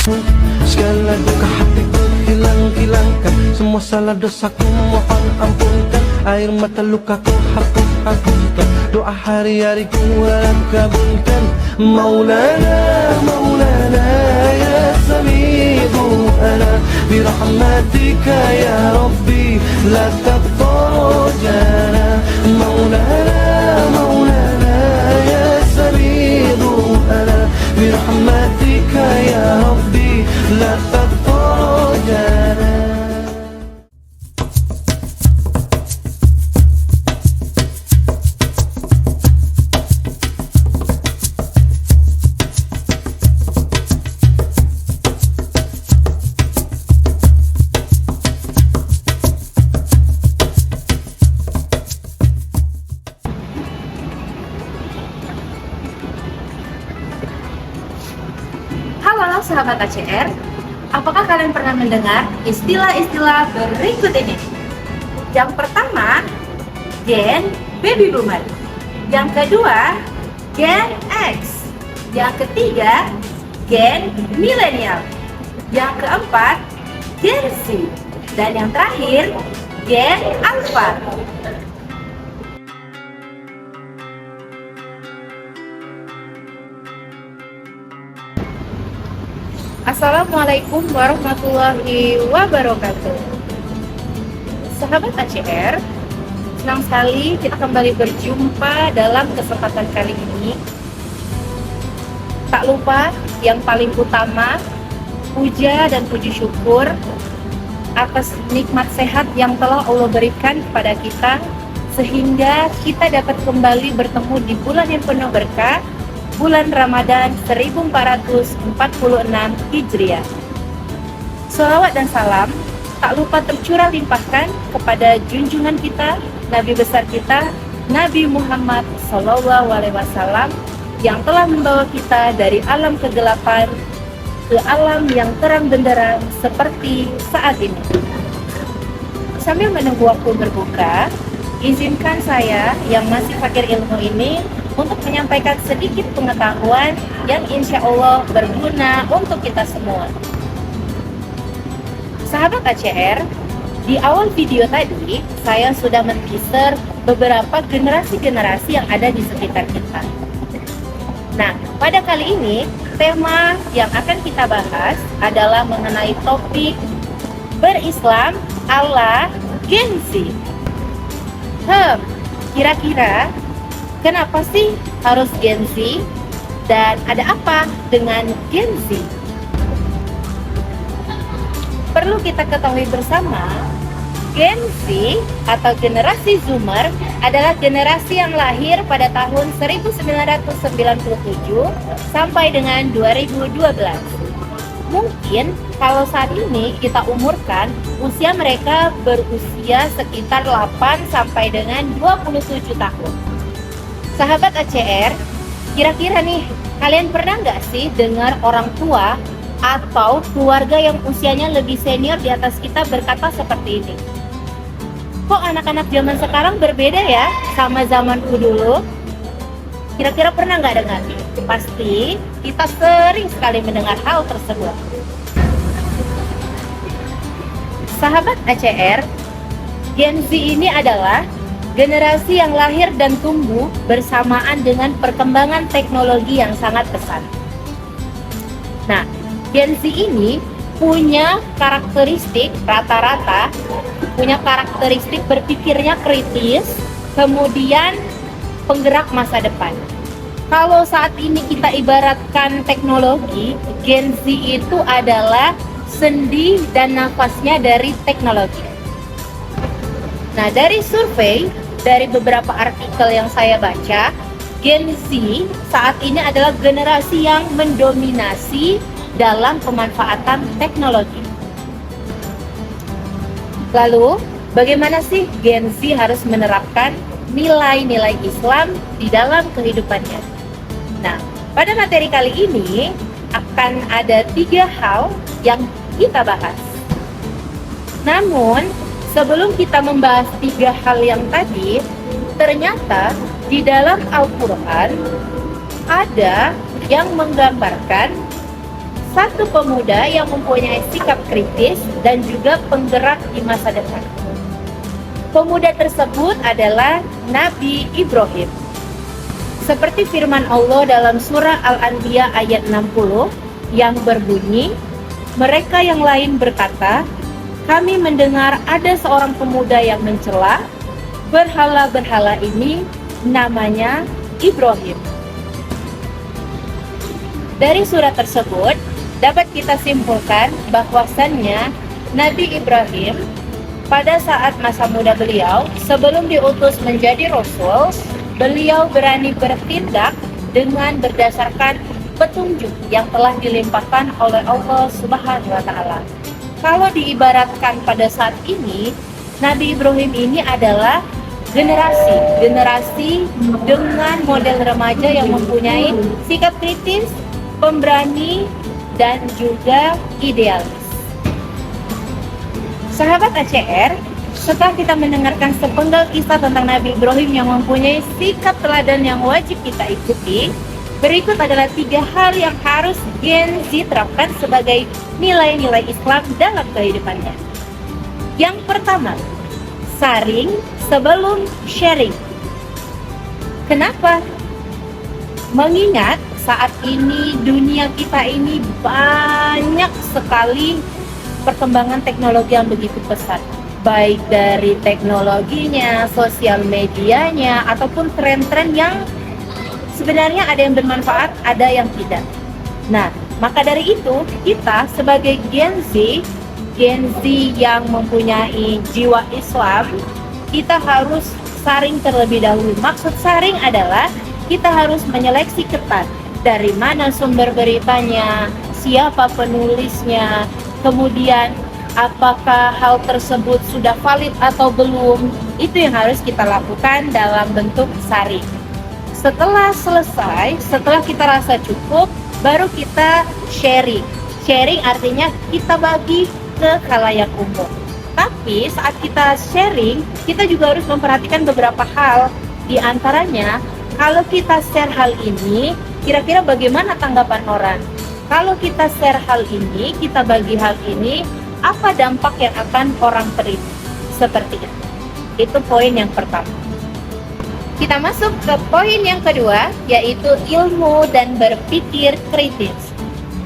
Segala duka hatiku hilangkan, semua salah dosaku mohon ampunkan. Air mata lukaku hapuskan, doa hari-hari ku harap kabulkan. Maulana, Maulana ya Sami'u ana birahmatika ya Rabbi la tafrujana. Maulana, Maulana ya Sami'u ana birahmatika ya Rabbi la tafrujana. Halo sahabat ACR, apakah kalian pernah mendengar istilah-istilah berikut ini? Yang pertama, Gen Baby Boomer. Yang kedua, Gen X. Yang ketiga, Gen Millennial. Yang keempat, Gen Z. Dan yang terakhir, Gen Alpha. Assalamualaikum warahmatullahi wabarakatuh. Sahabat ACR, senang sekali kita kembali berjumpa dalam kesempatan kali ini. Tak lupa yang paling utama, puja dan puji syukur atas nikmat sehat yang telah Allah berikan kepada kita, sehingga kita dapat kembali bertemu di bulan yang penuh berkah, bulan Ramadan 1446 Hijriah. Sholawat dan salam tak lupa tercurah limpahkan kepada junjungan kita, Nabi besar kita, Nabi Muhammad SAW, yang telah membawa kita dari alam kegelapan ke alam yang terang benderang seperti saat ini. Sambil menunggu waktu berbuka, izinkan saya yang masih fakir ilmu ini untuk menyampaikan sedikit pengetahuan yang insya Allah berguna untuk kita semua. Sahabat ACR, di awal video tadi saya sudah men-teaser beberapa generasi-generasi yang ada di sekitar kita. Nah, pada kali ini tema yang akan kita bahas adalah mengenai topik berislam ala Gen Z. Kira-kira kenapa sih harus Gen Z? Dan ada apa dengan Gen Z? Perlu kita ketahui bersama, Gen Z atau generasi Zoomer adalah generasi yang lahir pada tahun 1997 sampai dengan 2012. Mungkin kalau saat ini kita umurkan, usia mereka berusia sekitar 8 sampai dengan 27 tahun. Sahabat ACR, kira-kira nih, kalian pernah nggak sih dengar orang tua atau keluarga yang usianya lebih senior di atas kita berkata seperti ini? Kok anak-anak zaman sekarang berbeda ya sama zamanku dulu? Kira-kira pernah nggak dengar? Pasti kita sering sekali mendengar hal tersebut. Sahabat ACR, Gen Z ini adalah generasi yang lahir dan tumbuh bersamaan dengan perkembangan teknologi yang sangat pesat. Nah, Gen Z ini punya karakteristik rata-rata, punya karakteristik berpikirnya kritis, kemudian penggerak masa depan. Kalau saat ini kita ibaratkan teknologi, Gen Z itu adalah sendi dan nafasnya dari teknologi. Nah, dari survei, dari beberapa artikel yang saya baca, Gen Z saat ini adalah generasi yang mendominasi dalam pemanfaatan teknologi. Lalu, bagaimana sih Gen Z harus menerapkan nilai-nilai Islam di dalam kehidupannya? Nah, pada materi kali ini akan ada 3 hal yang kita bahas. Namun, sebelum kita membahas 3 hal yang tadi, ternyata di dalam Al-Quran ada yang menggambarkan satu pemuda yang mempunyai sikap kritis dan juga penggerak di masa depan. Pemuda tersebut adalah Nabi Ibrahim. Seperti firman Allah dalam surah Al-Anbiya ayat 60 yang berbunyi, mereka yang lain berkata, kami mendengar ada seorang pemuda yang mencela berhala-berhala ini, namanya Ibrahim. Dari surat tersebut dapat kita simpulkan bahwasannya Nabi Ibrahim pada saat masa muda beliau sebelum diutus menjadi rasul, beliau berani bertindak dengan berdasarkan petunjuk yang telah dilimpahkan oleh Allah Subhanahu wa taala. Kalau diibaratkan pada saat ini, Nabi Ibrahim ini adalah generasi dengan model remaja yang mempunyai sikap kritis, pemberani, dan juga idealis. Sahabat ACR, setelah kita mendengarkan sepenggal kisah tentang Nabi Ibrahim yang mempunyai sikap teladan yang wajib kita ikuti, berikut adalah 3 hal yang harus Gen Z terapkan sebagai nilai-nilai Islam dalam kehidupannya. Yang pertama, saring sebelum sharing. Kenapa? Mengingat saat ini dunia kita ini banyak sekali perkembangan teknologi yang begitu pesat, baik dari teknologinya, sosial medianya, ataupun tren-tren yang sebenarnya ada yang bermanfaat, ada yang tidak. Nah, maka dari itu kita sebagai Gen Z yang mempunyai jiwa Islam, kita harus saring terlebih dahulu. Maksud saring adalah kita harus menyeleksi ketat dari mana sumber beritanya, siapa penulisnya, kemudian apakah hal tersebut sudah valid atau belum. Itu yang harus kita lakukan dalam bentuk saring. Setelah selesai, setelah kita rasa cukup, baru kita sharing. Sharing artinya kita bagi ke khalayak umum. Tapi saat kita sharing, kita juga harus memperhatikan beberapa hal. Di antaranya, kalau kita share hal ini, kira-kira bagaimana tanggapan orang? Kalau kita share hal ini, kita bagi hal ini, apa dampak yang akan orang terima? Seperti itu. Itu poin yang pertama. Kita masuk ke poin yang kedua, yaitu ilmu dan berpikir kritis.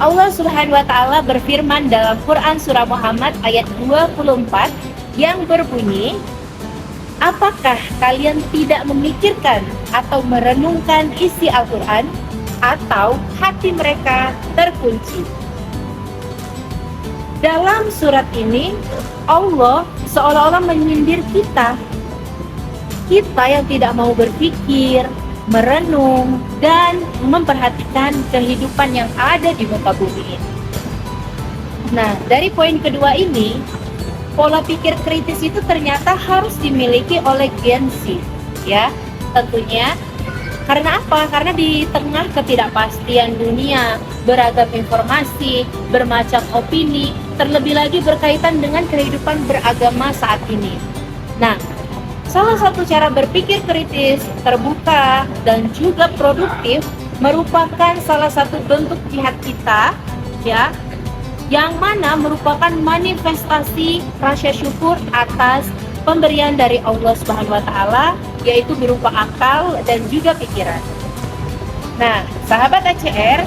Allah Subhanahu wa taala berfirman dalam Quran surah Muhammad ayat 24 yang berbunyi, apakah kalian tidak memikirkan atau merenungkan isi Al-Quran, atau hati mereka terkunci? Dalam surat ini, Allah seolah-olah menyindir kita yang tidak mau berpikir, merenung, dan memperhatikan kehidupan yang ada di muka bumi ini. Nah, dari poin kedua ini, pola pikir kritis itu ternyata harus dimiliki oleh Gen Z, ya. Tentunya, karena apa? Karena di tengah ketidakpastian dunia, beragam informasi, bermacam opini, terlebih lagi berkaitan dengan kehidupan beragama saat ini. Nah, salah satu cara berpikir kritis, terbuka, dan juga produktif merupakan salah satu bentuk jihad kita, ya, yang mana merupakan manifestasi rasa syukur atas pemberian dari Allah Subhanahu wa taala, yaitu berupa akal dan juga pikiran. Nah, sahabat ACR,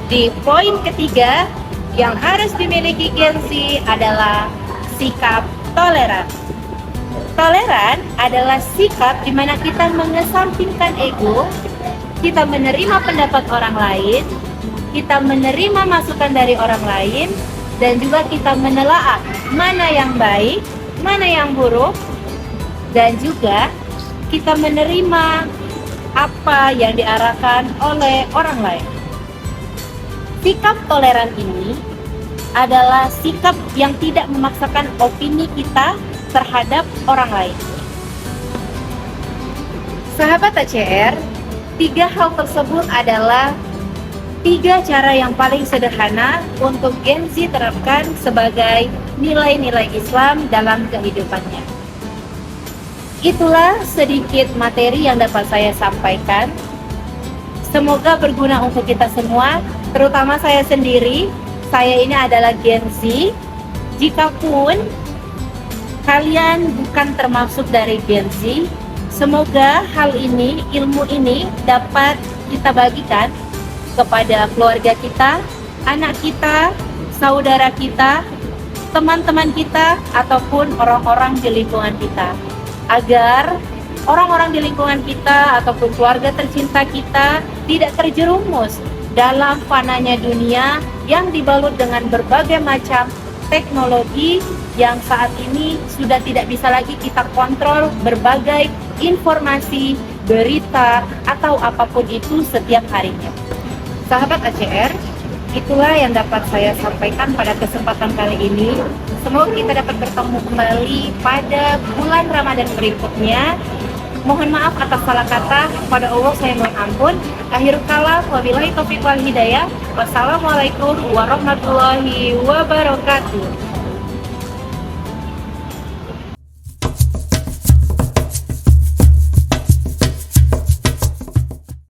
di poin ketiga yang harus dimiliki Gen Z adalah sikap toleran. Toleran adalah sikap di mana kita mengesampingkan ego, kita menerima pendapat orang lain, kita menerima masukan dari orang lain, dan juga kita menelaah mana yang baik, mana yang buruk, dan juga kita menerima apa yang diarahkan oleh orang lain. Sikap toleran ini adalah sikap yang tidak memaksakan opini kita terhadap orang lain. Sahabat ACR, 3 hal tersebut adalah 3 cara yang paling sederhana untuk Gen Z terapkan sebagai nilai-nilai Islam dalam kehidupannya. Itulah sedikit materi yang dapat saya sampaikan. Semoga berguna untuk kita semua, terutama saya sendiri saya ini adalah Gen Z. Jikapun kalian bukan termasuk dari Gen Z, semoga hal ini, ilmu ini dapat kita bagikan kepada keluarga kita, anak kita, saudara kita, teman-teman kita, ataupun orang-orang di lingkungan kita, agar orang-orang di lingkungan kita ataupun keluarga tercinta kita tidak terjerumus dalam fananya dunia yang dibalut dengan berbagai macam teknologi yang saat ini sudah tidak bisa lagi kita kontrol berbagai informasi, berita, atau apapun itu setiap harinya. Sahabat ACR, itulah yang dapat saya sampaikan pada kesempatan kali ini. Semoga kita dapat bertemu kembali pada bulan Ramadan berikutnya. Mohon maaf atas salah kata, kepada Allah saya mohon ampun. Akhirul kalam, wabillahi taufiq wal hidayah. Wassalamualaikum warahmatullahi wabarakatuh.